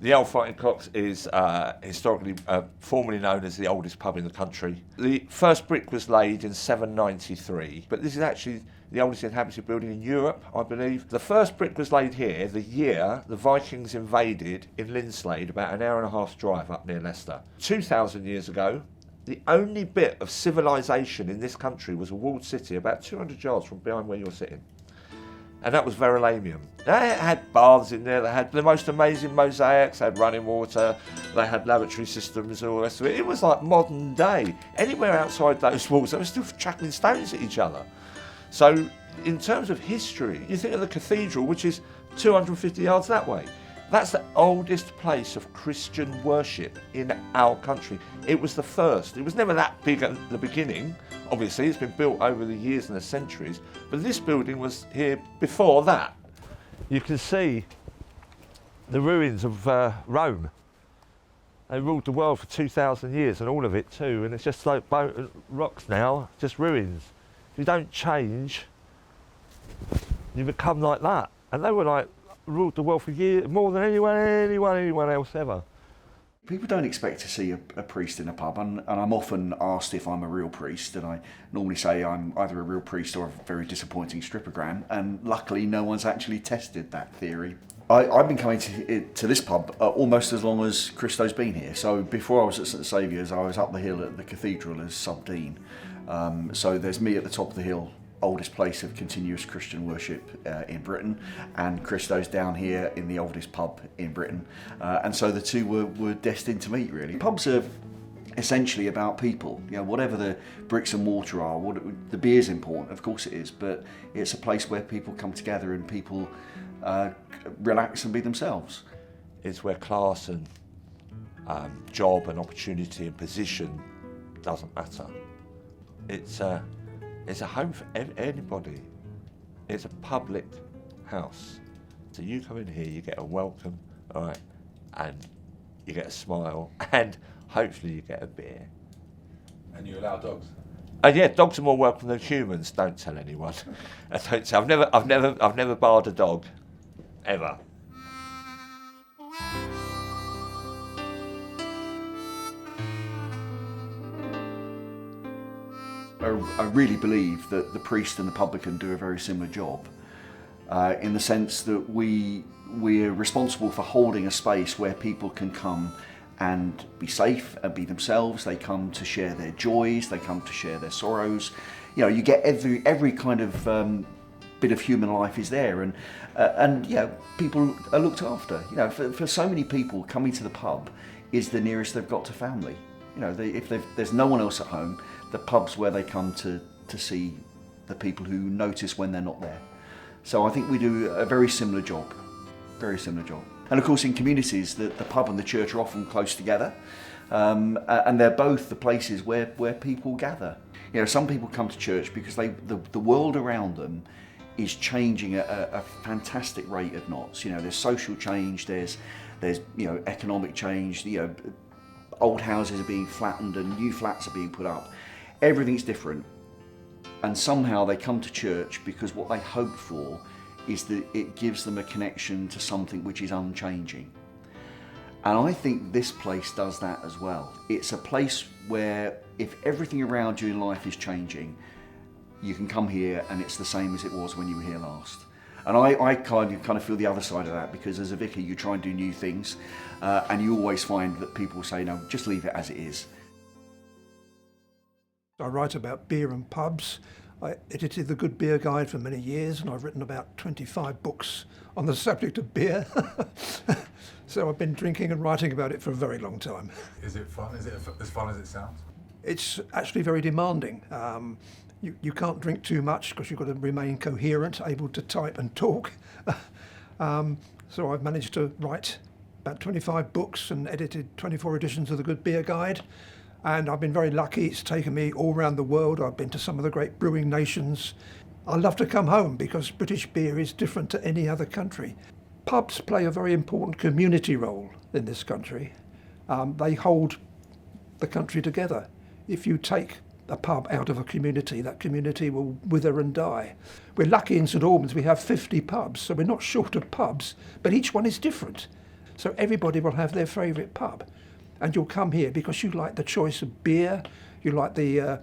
The Olde Fighting Cocks is historically formerly known as the oldest pub in the country. The first brick was laid in 793, but this is actually the oldest inhabited building in Europe, I believe. The first brick was laid here the year the Vikings invaded in Linslade, about an hour and a half's drive up near Leicester. 2,000 years ago, the only bit of civilization in this country was a walled city about 200 yards from behind where you're sitting. And that was Verulamium. They had baths in there, they had the most amazing mosaics, they had running water, they had lavatory systems and all the rest of it. It was like modern day. Anywhere outside those walls, they were still chucking stones at each other. So in terms of history, you think of the cathedral, which is 250 yards that way. That's the oldest place of Christian worship in our country. It was the first. It was never that big at the beginning. Obviously, it's been built over the years and the centuries, but this building was here before that. You can see the ruins of Rome. They ruled the world for 2,000 years, and all of it too, and it's just like rocks now, just ruins. If you don't change, you become like that. And they were like, ruled the world for years, more than anyone else ever. People don't expect to see a priest in a pub, and I'm often asked if I'm a real priest, and I normally say I'm either a real priest or a very disappointing strippogram, and luckily no one's actually tested that theory. I've been coming to this pub almost as long as Christo's been here. So before I was at St Saviour's, I was up the hill at the cathedral as sub-dean. So there's me at the top of the hill, oldest place of continuous Christian worship in Britain, and Christo's down here in the oldest pub in Britain, and so the two were destined to meet, really. Pubs are essentially about people, you know, whatever the bricks and mortar are. The beer's important, of course it is, but it's a place where people come together and people relax and be themselves. It's where class and job and opportunity and position doesn't matter. It's a home for anybody. It's a public house. So you come in here, you get a welcome, all right, and you get a smile, and hopefully you get a beer. And you allow dogs? Yeah, dogs are more welcome than humans. Don't tell anyone. I've never barred a dog, ever. I really believe that the priest and the publican do a very similar job, in the sense that we're responsible for holding a space where people can come and be safe and be themselves. They come to share their joys, they come to share their sorrows. You know, you get every kind of bit of human life is there, and you know, people are looked after. You know, for so many people, coming to the pub is the nearest they've got to family. You know, if there's no one else at home, the pub's where they come to see the people who notice when they're not there. So I think we do a very similar job, very similar job. And of course in communities, the pub and the church are often close together, and they're both the places where people gather. You know, some people come to church because the world around them is changing at a fantastic rate of knots. You know, there's social change, there's you know, economic change, you know, old houses are being flattened and new flats are being put up. Everything's different, and somehow they come to church because what they hope for is that it gives them a connection to something which is unchanging. And I think this place does that as well. It's a place where if everything around you in life is changing, you can come here and it's the same as it was when you were here last. And I kind of feel the other side of that, because as a vicar you try and do new things, and you always find that people say, no, just leave it as it is. I write about beer and pubs. I edited the Good Beer Guide for many years, and I've written about 25 books on the subject of beer. So I've been drinking and writing about it for a very long time. Is it fun? Is it as fun as it sounds? It's actually very demanding. You can't drink too much because you've got to remain coherent, able to type and talk. So I've managed to write about 25 books and edited 24 editions of the Good Beer Guide. And I've been very lucky. It's taken me all around the world. I've been to some of the great brewing nations. I love to come home because British beer is different to any other country. Pubs play a very important community role in this country. They hold the country together. If you take a pub out of a community, that community will wither and die. We're lucky in St Albans we have 50 pubs, so we're not short of pubs, but each one is different. So everybody will have their favourite pub, and you'll come here because you like the choice of beer, you like the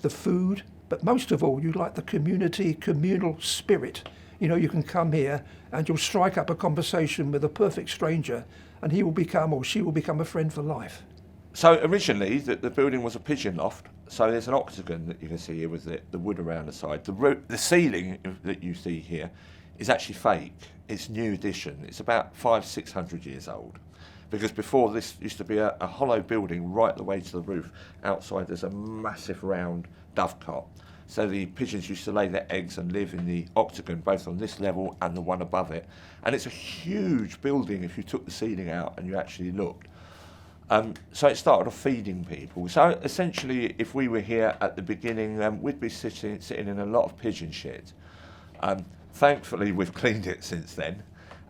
food, but most of all, you like the communal spirit. You know, you can come here and you'll strike up a conversation with a perfect stranger, and he will become or she will become a friend for life. So originally, the building was a pigeon loft. So there's an octagon that you can see here with the wood around the side. The ceiling that you see here is actually fake. It's new addition. It's about 500-600 years old. Because before this used to be a hollow building right the way to the roof. Outside there's a massive round dovecot. So the pigeons used to lay their eggs and live in the octagon, both on this level and the one above it. And it's a huge building if you took the ceiling out and you actually looked. So it started off feeding people. So essentially, if we were here at the beginning, we'd be sitting in a lot of pigeon shit. Thankfully, we've cleaned it since then.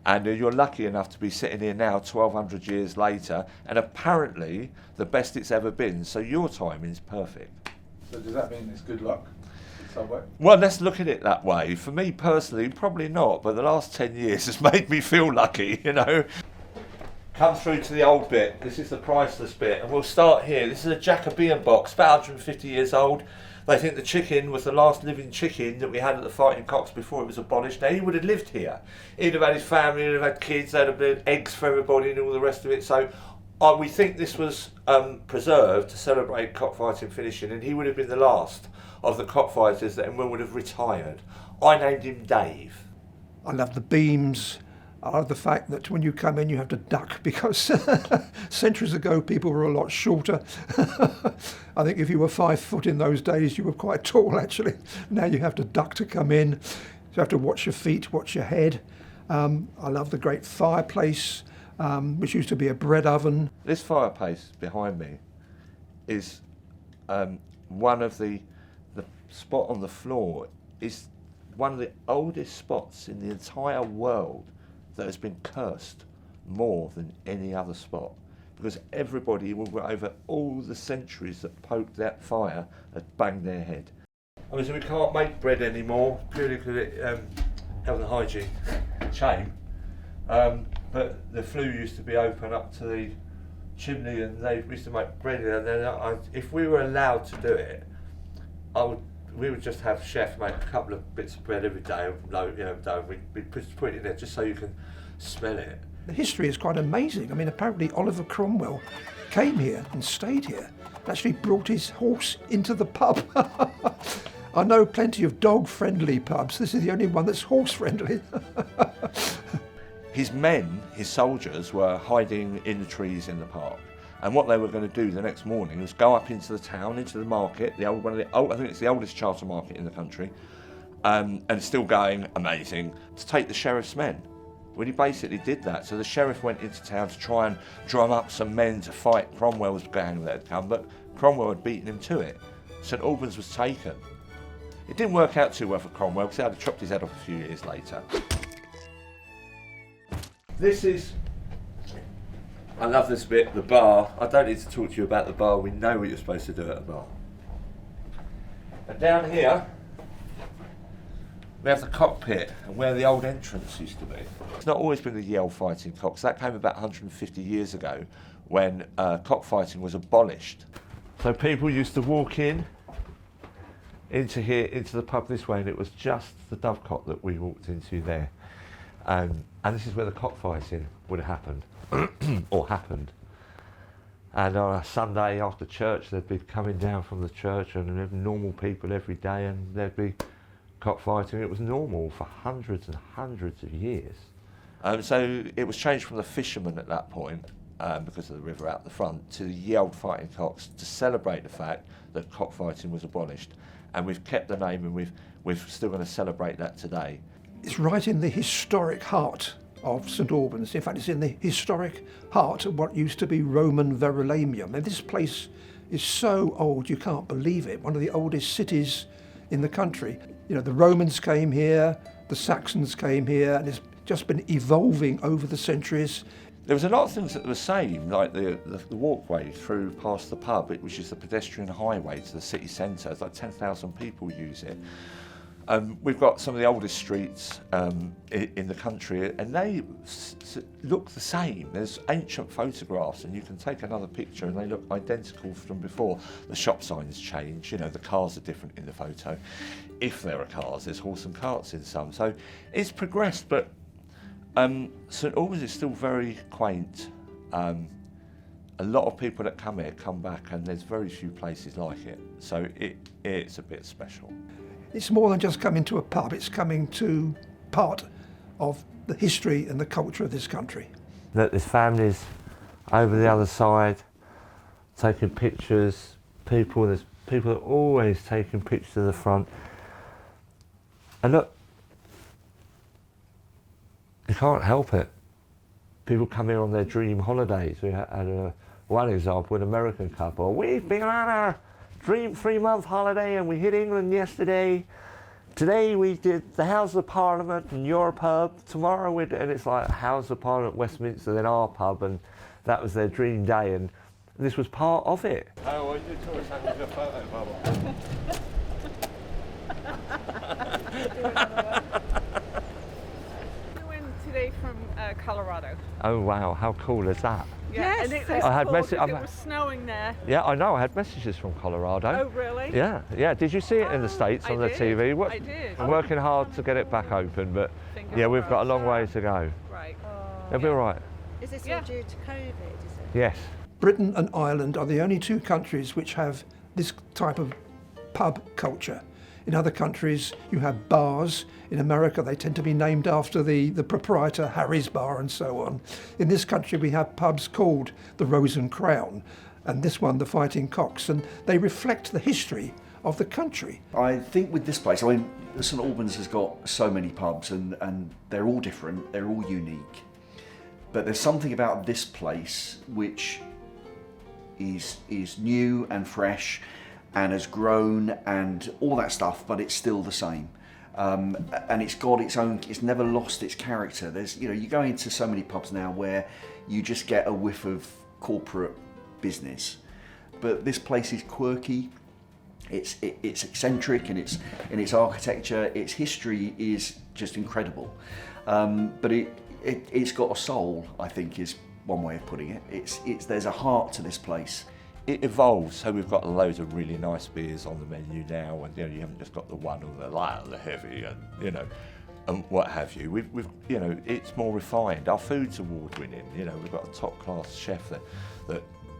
And you're lucky enough to be sitting here now 1,200 years later, and apparently the best it's ever been. So your timing's perfect. So does that mean it's good luck? Subway? Well, let's look at it that way. For me personally, probably not, but the last 10 years has made me feel lucky, you know. Come through to the old bit. This is the priceless bit, and we'll start here. This is a Jacobean box, about 150 years old. They think the chicken was the last living chicken that we had at the Fighting Cocks before it was abolished. Now, he would have lived here. He'd have had his family, he'd have had kids, there'd have been eggs for everybody and all the rest of it. So we think this was preserved to celebrate cockfighting finishing, and he would have been the last of the cockfighters that everyone would have retired. I named him Dave. I love the beams. I love the fact that when you come in you have to duck because centuries ago people were a lot shorter. I think if you were 5 foot in those days you were quite tall actually. Now you have to duck to come in. You have to watch your feet, watch your head. I love the great fireplace, which used to be a bread oven. This fireplace behind me is one of the spot on the floor is one of the oldest spots in the entire world that has been cursed more than any other spot, because everybody over all the centuries that poked that fire had banged their head. I mean, so we can't make bread anymore purely because it health and hygiene shame. But the flue used to be open up to the chimney, and they used to make bread. And then if we were allowed to do it, we would just have chef make a couple of bits of bread every day, we'd put it in there just so you can smell it. The history is quite amazing. I mean, apparently Oliver Cromwell came here and stayed here, actually brought his horse into the pub. I know plenty of dog-friendly pubs. This is the only one that's horse-friendly. His men, his soldiers, were hiding in the trees in the park. And what they were going to do the next morning was go up into the town, into the market, I think it's the oldest charter market in the country, and it's still going, amazing, to take the sheriff's men. Well, he basically did that. So the sheriff went into town to try and drum up some men to fight Cromwell's gang that had come, but Cromwell had beaten him to it. St Albans was taken. It didn't work out too well for Cromwell because he had chopped his head off a few years later. This is, I love this bit, the bar. I don't need to talk to you about the bar, we know what you're supposed to do at a bar. And down here, we have the cockpit and where the old entrance used to be. It's not always been the Ye Olde Fighting Cocks. That came about 150 years ago when cockfighting was abolished. So people used to walk into here, into the pub this way, and it was just the dovecot that we walked into there. And this is where the cockfighting would have happened, or happened. And on a Sunday after church, they'd be coming down from the church, and there'd be normal people every day, and there'd be cockfighting. It was normal for hundreds and hundreds of years. So it was changed from the fishermen at that point, because of the river out the front, to the Ye Olde Fighting Cocks to celebrate the fact that cockfighting was abolished. And we've kept the name, and we're still going to celebrate that today. It's right in the historic heart of St Albans. In fact, it's in the historic heart of what used to be Roman Verulamium. And this place is so old, you can't believe it. One of the oldest cities in the country. You know, the Romans came here, the Saxons came here, and it's just been evolving over the centuries. There was a lot of things that were the same, like the walkway through past the pub, which is the pedestrian highway to the city centre. It's like 10,000 people use it. We've got some of the oldest streets in the country, and they look the same. There's ancient photographs, and you can take another picture, and they look identical from before. The shop signs change, you know, the cars are different in the photo. If there are cars, there's horse and carts in some. So it's progressed, but St Albans is still very quaint. A lot of people that come here come back, and there's very few places like it. So it's a bit special. It's more than just coming to a pub, it's coming to part of the history and the culture of this country. That there's families over the other side taking pictures, there's people that are always taking pictures of the front. And look, you can't help it. People come here on their dream holidays. We had one example, an American couple. We've been on our dream 3-month holiday and we hit England yesterday. Today we did the House of Parliament and your pub. Tomorrow and it's like House of Parliament, Westminster, then our pub, and that was their dream day, and this was part of it. How are you tourists having a photo bubble? Today from Colorado. Oh wow, how cool is that? Yeah, and it was I had cool message- 'cause it was snowing there. Yeah, I know, I had messages from Colorado. Oh, really? Yeah. Did you see it in the States I on the did, TV? I did. I'm working hard to get it back open, but Fingers yeah, we've got a crossed. long way to go. Right. It'll be all right. Is this Yeah. all due to COVID, is it? Yes. Britain and Ireland are the only two countries which have this type of pub culture. In other countries, you have bars. In America, they tend to be named after the proprietor, Harry's Bar, and so on. In this country, we have pubs called the Rose and Crown, and this one, the Fighting Cocks, and they reflect the history of the country. I think with this place, I mean, St Albans has got so many pubs, and they're all different, they're all unique. But there's something about this place which is new and fresh and has grown and all that stuff, but it's still the same. And it's got its own, it's never lost its character. There's, you know, you go into so many pubs now where you just get a whiff of corporate business. But this place is quirky, it's eccentric in its architecture, its history is just incredible. But it's got a soul, I think, is one way of putting it. There's a heart to this place. It evolves, so we've got loads of really nice beers on the menu now, and you know, you haven't just got the one or the light or the heavy, and you know, and what have you. We've you know, it's more refined. Our food's award-winning. You know, we've got a top-class chef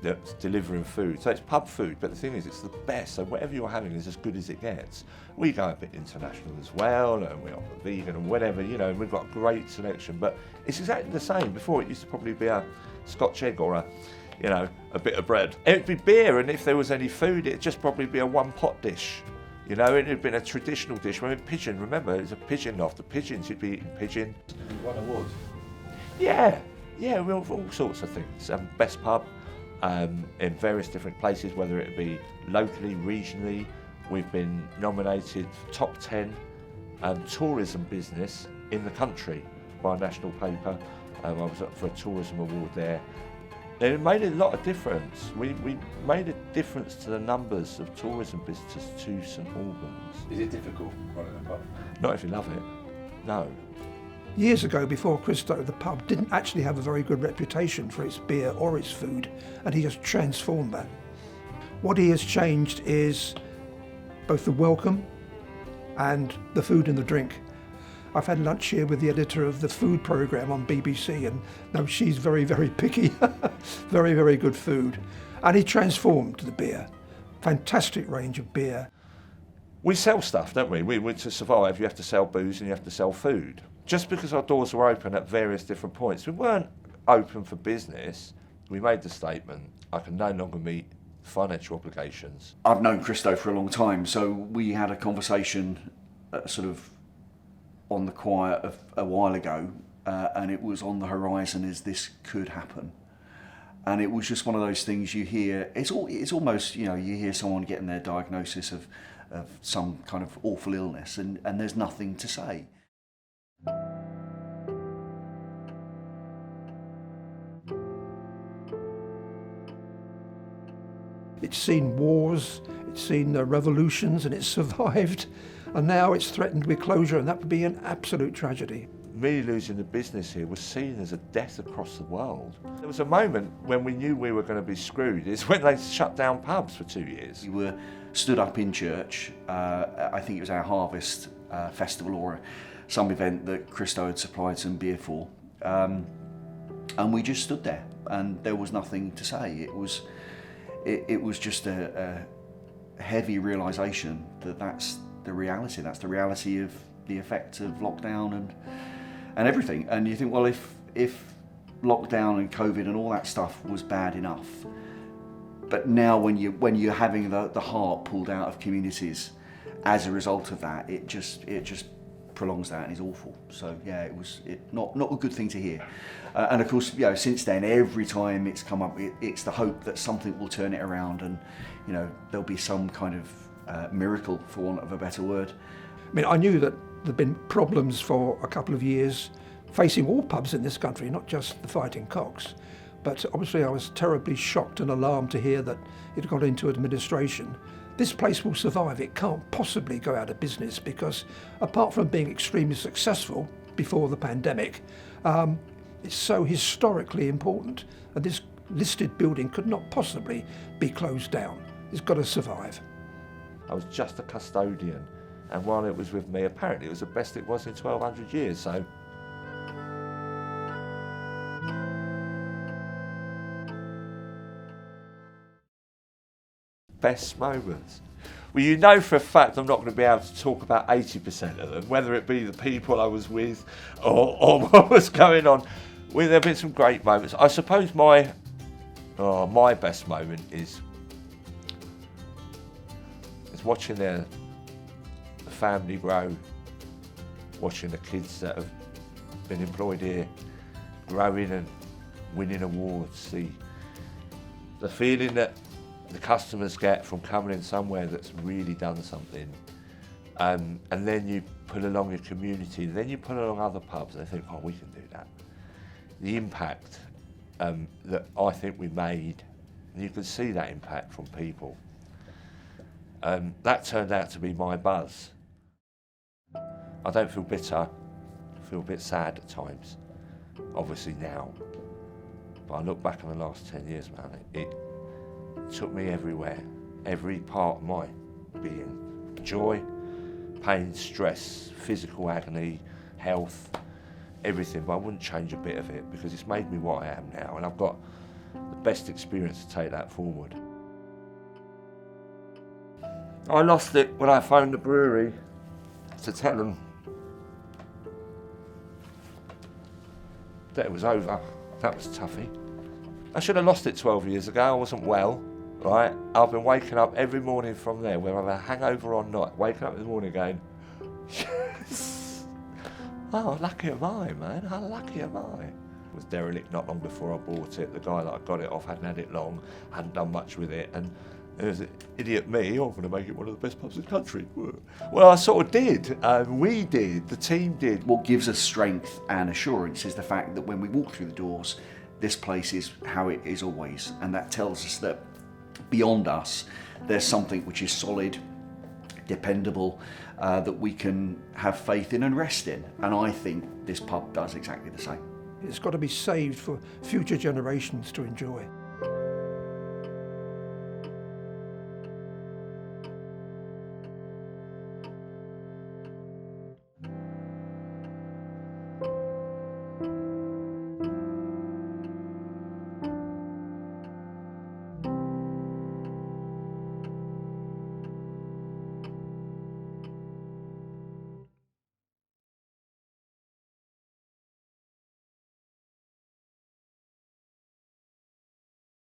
that's delivering food. So it's pub food, but the thing is, it's the best. So whatever you're having is as good as it gets. We go a bit international as well, and we offer vegan and whatever. You know, we've got a great selection, but it's exactly the same. Before it used to probably be a Scotch egg or a bit of bread. It'd be beer, and if there was any food, it'd just probably be a one-pot dish. You know, it'd been a traditional dish. I mean, pigeon, remember, it's a pigeon after pigeons. You'd be eating pigeon. You won awards. Yeah, we have all sorts of things. Best pub in various different places, whether it be locally, regionally. We've been nominated top 10 tourism business in the country by a national paper. I was up for a tourism award there. It made a lot of difference. We made a difference to the numbers of tourism visitors to St Albans. Is it difficult running a pub? Not if you love it, no. Years ago, before Christo, the pub didn't actually have a very good reputation for its beer or its food, and he has transformed that. What he has changed is both the welcome and the food and the drink. I've had lunch here with the editor of the food programme on BBC, and no, she's very, very picky. Very, very good food. And he transformed the beer. Fantastic range of beer. We sell stuff, don't we? To survive, you have to sell booze and you have to sell food. Just because our doors were open at various different points, we weren't open for business. We made the statement, I can no longer meet financial obligations. I've known Christo for a long time, so we had a conversation sort of on the quiet a while ago, and it was on the horizon as this could happen. And it was just one of those things you hear, it's almost, you know, you hear someone getting their diagnosis of some kind of awful illness, and there's nothing to say. It's seen wars, It's seen revolutions and it's survived, and now it's threatened with closure, and that would be an absolute tragedy. Me losing the business here was seen as a death across the world. There was a moment when we knew we were going to be screwed. It's when they shut down pubs for 2 years. We were stood up in church, I think it was our Harvest Festival or some event that Christo had supplied some beer for, and we just stood there and there was nothing to say. It was just a heavy realisation that that's the reality of the effects of lockdown and everything. And you think, well, if lockdown and COVID and all that stuff was bad enough, but now when you're having the heart pulled out of communities as a result of that, it just prolongs that and is awful. So yeah, it was not a good thing to hear. And of course, since then, every time it's come up, it's the hope that something will turn it around, and there'll be some kind of miracle, for want of a better word. I mean, I knew that there'd been problems for a couple of years facing all pubs in this country, not just the Fighting Cocks. But obviously I was terribly shocked and alarmed to hear that it got into administration. This place will survive. It can't possibly go out of business because, apart from being extremely successful before the pandemic, it's so historically important, and this listed building could not possibly be closed down. It's got to survive. I was just a custodian, and while it was with me, apparently it was the best it was in 1200 years, so. Best moments. Well, you know for a fact I'm not going to be able to talk about 80% of them, whether it be the people I was with or what was going on. Well, there have been some great moments. I suppose my best moment is watching the family grow, watching the kids that have been employed here growing and winning awards, the feeling that the customers get from coming in somewhere that's really done something, and then you put along your community, then you put along other pubs and they think, oh, we can do that. The impact that I think we made, and you can see that impact from people. That turned out to be my buzz. I don't feel bitter, I feel a bit sad at times, obviously now. But I look back on the last 10 years, man, it took me everywhere, every part of my being. Joy, pain, stress, physical agony, health, everything, but I wouldn't change a bit of it because it's made me what I am now, and I've got the best experience to take that forward. I lost it when I phoned the brewery to tell them that it was over. That was toughy. I should have lost it 12 years ago. I wasn't well, right? I've been waking up every morning from there, whether I've had a hangover or not, waking up in the morning going, yes! Oh, lucky am I, man, how lucky am I? It was derelict not long before I bought it. The guy that I got it off hadn't had it long, hadn't done much with it, and there was an idiot me, I'm going to make it one of the best pubs in the country. Well, I sort of did, we did, the team did. What gives us strength and assurance is the fact that when we walk through the doors, this place is how it is always, and that tells us that beyond us, there's something which is solid, dependable, that we can have faith in and rest in, and I think this pub does exactly the same. It's got to be saved for future generations to enjoy.